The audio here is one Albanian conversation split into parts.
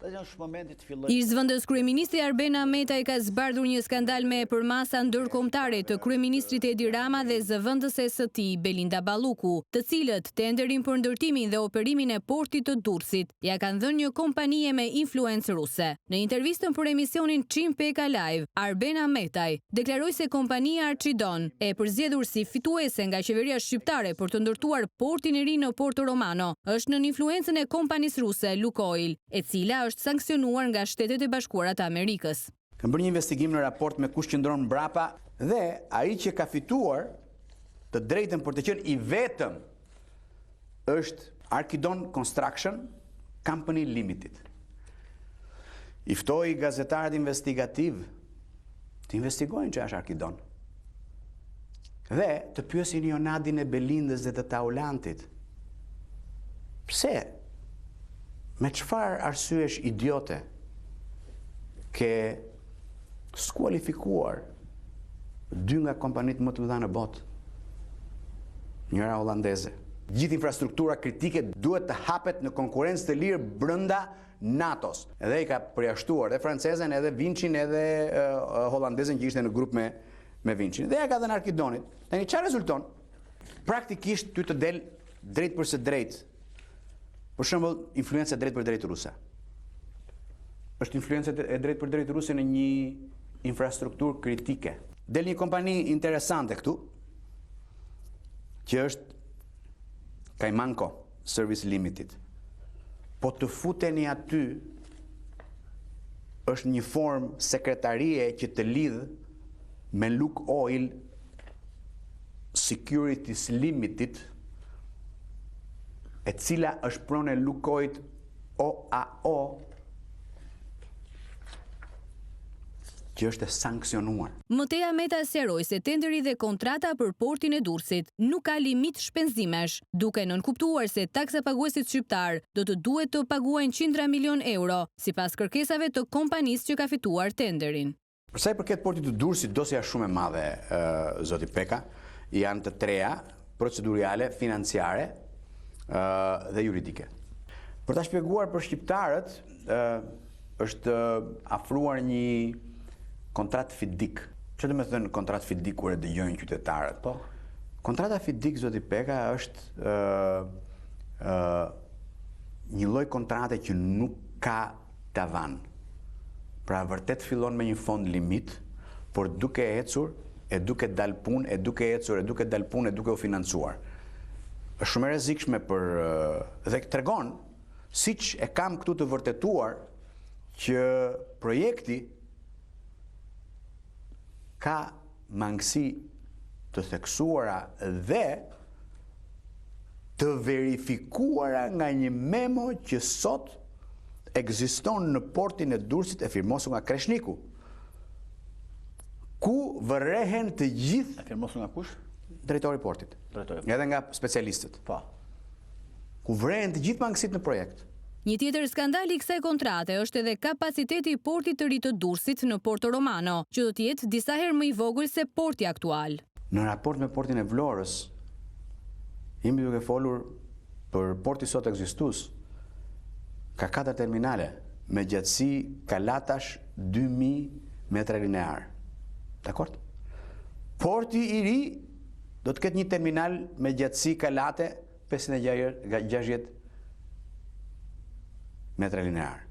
Ish zëvendës kryeministri Arben Ahmetaj ka zbardhur një skandal me përmasa ndërkombëtare të kryeministrit Edi Rama dhe zëvendëses së tij Belinda Balluku, të cilët tenderin për ndërtimin dhe operimin e portit të Durrësit ja kanë dhënë një kompanie me influencë ruse. Në intervistën për emisionin Çim Peka Live, Arben Ahmetaj deklaroi se kompania Archidon e përzgjedhur si fituese nga qeveria shqiptare për të ndërtuar portin e ri në Porto Romano është nën influencën e kompanisë ruse Lukoil, e cila është sankcionuar nga Shtetet e Bashkuara të Amerikës. Kam bërë një investigim në raport me kush qëndron mbrapa dhe ai që ka fituar të drejtën për të qenë i vetëm është Archidon Construction Company Limited. I ftoi gazetarët investigativ të investigojnë që është Archidon. Dhe të pyesin Jonadin e Belindës dhe të Taulantit. Pse? Me çfarë arsyesh idiote ke skualifikuar dy nga kompanitë më të mëdha në botë? Njëra holandeze. Gjithë infrastruktura kritike duhet të hapet në konkurrencë të lirë brenda NATO-s. Edhe i ka përjashtuar edhe francezen, edhe Vincin, edhe holandezen që ishte në grup me Vincin. Dhe ja ka dhënë Archidonit. Tani çfarë rezulton? Praktikisht ty të del drejt për së drejt. Për shembull, influenca drejt për drejt ruse. Është influenca e drejt për drejt ruse në një infrastrukturë kritike. Del një kompani interesante këtu, që është Kaimanco Service Limited. Po të futeni aty është një formë sekretarie që të lidh me Lukoil Securities Limited, e cila është pronë e Lukoil OAO, që është sankcionuar. Mëtej Ahmetaj sqaroi se tenderi dhe kontrata për portin e Durrësit nuk ka limit shpenzimesh, duke nënkuptuar se taksapaguesit shqiptar do të duhet të paguajnë qindra milion euro, sipas kërkesave të kompanisë që ka fituar tenderin. Për sa i përket portit të Durrësit, dosja shumë e madhe, zoti Peka, janë të treja, procedurale, financiare dhe juridike. Për ta shpjeguar për shqiptarët, është afruar një kontrat fidik. Që do të thënë kontrat fidik kur e dëgjojnë qytetarët? Po. Kontrata fidik, zoti Peka, është një lloj kontrate që nuk ka tavan. Pra vërtet fillon me një fond limit, por duke ecur, e duke dal punë, e duke ecur, e duke dal punë, e duke u financuar. Është shumë e rrezikshme dhe tregon, siç e kam këtu të vërtetuar, që projekti ka mangësi të theksuara dhe të verifikuara nga një memo që sot ekziston në portin e Durrësit, e firmosur nga Kreshniku, ku vërrehen të gjithë. E firmosur nga kush? Drejtori i portit. Edhe nga specialistët. Po. Ku vërrehen të gjithë mangësitë në projekt. Një tjetër skandal i kësaj kontrate është edhe kapaciteti i portit të ri të Durrësit në Porto Romano, që do të jetë disa herë më i vogël se porti aktual. Në raport me portin e Vlorës, jemi duke folur për porti sot ekzistues. Ka 4 terminale me gjatësi kalatash 2000 metra linear. Dakord? Porti i ri do të ketë një terminal me gjatësi kalate 560 metra linear.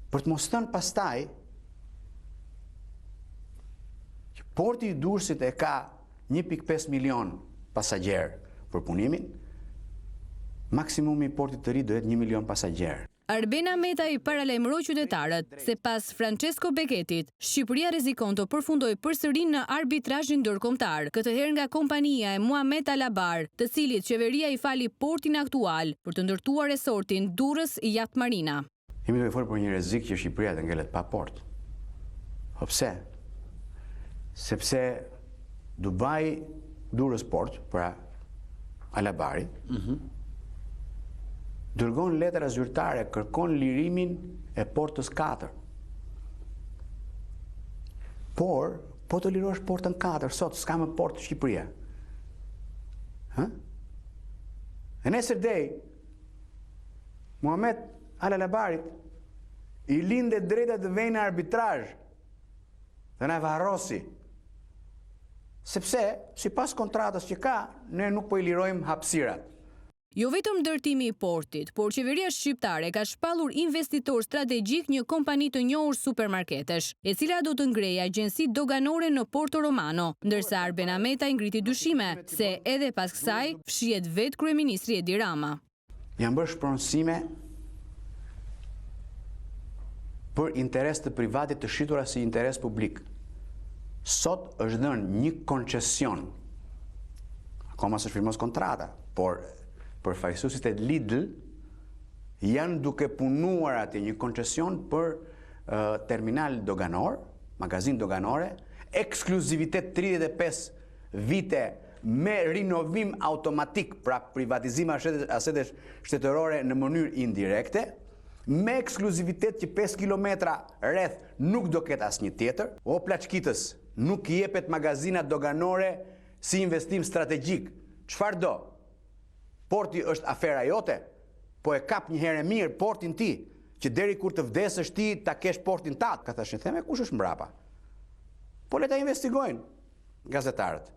Për të mos thënë pastaj që porti i Durrësit e ka 1.5 milion pasagjerë për punimin, maksimumi i portit të ri do jetë 1 milion pasagjerë. Arben Ahmetaj paralajmëroi qytetarët se pas Francesco Becchetit, Shqipëria rrezikon të përfundojë përsëri në arbitrazhin ndërkombëtar, këtë herë nga kompania e Muhamet Alabar, të cilit qeveria i fali portin aktual për të ndërtuar resortin Durrës Yacht Marina. Jemi duke folur për një rrezik që Shqipëria të ngelet pa port. Po pse? Sepse Dubai Durrës Port, pra Alabari, dërgon letra zyrtare, kërkon lirimin e portës 4. Por, po të lirosh portën 4, sot s'ka më port Shqipëria. E nesër dej, Muhamet Al-Alabarit i linde drejta të vejnë në arbitrazh dhe na varrosi. Sepse, sipas kontratës që ka, ne nuk po i lirojmë hapësirat. Jo vetëm ndërtimi i portit, por qeveria shqiptare ka shpallur investitor strategjik një kompani të njohur supermarketesh, e cila do të ngrejë agjenci doganore në Porto Romano, ndërsa Arben Ahmetaj ngriti dyshime se edhe pas kësaj fshihet vetë kryeministri Edi Rama. Janë bërë shpronësime për interes të privatit të shitura si interes publik. Sot është dhënë një koncesion, akoma s'është firmos kontrata, por përfaqësuesit e Lidl janë duke punuar aty një koncesion për terminal doganor, magazin doganore, ekskluzivitet 35 vite me rinovim automatik, pra privatizim asetesh shtetërore në mënyrë indirekte, me ekskluzivitet që 5 kilometra rreth nuk do ketë asnjë tjetër. O plaçkitës, nuk i jepet magazinat doganore si investim strategjik. Çfarë do? Porti është afera jote, po e kap një herë mirë portin ti, që deri kur të vdesësh ti ta kesh portin tat. Ka thashë theme kush është mbrapa. Po le ta investigojnë gazetarët.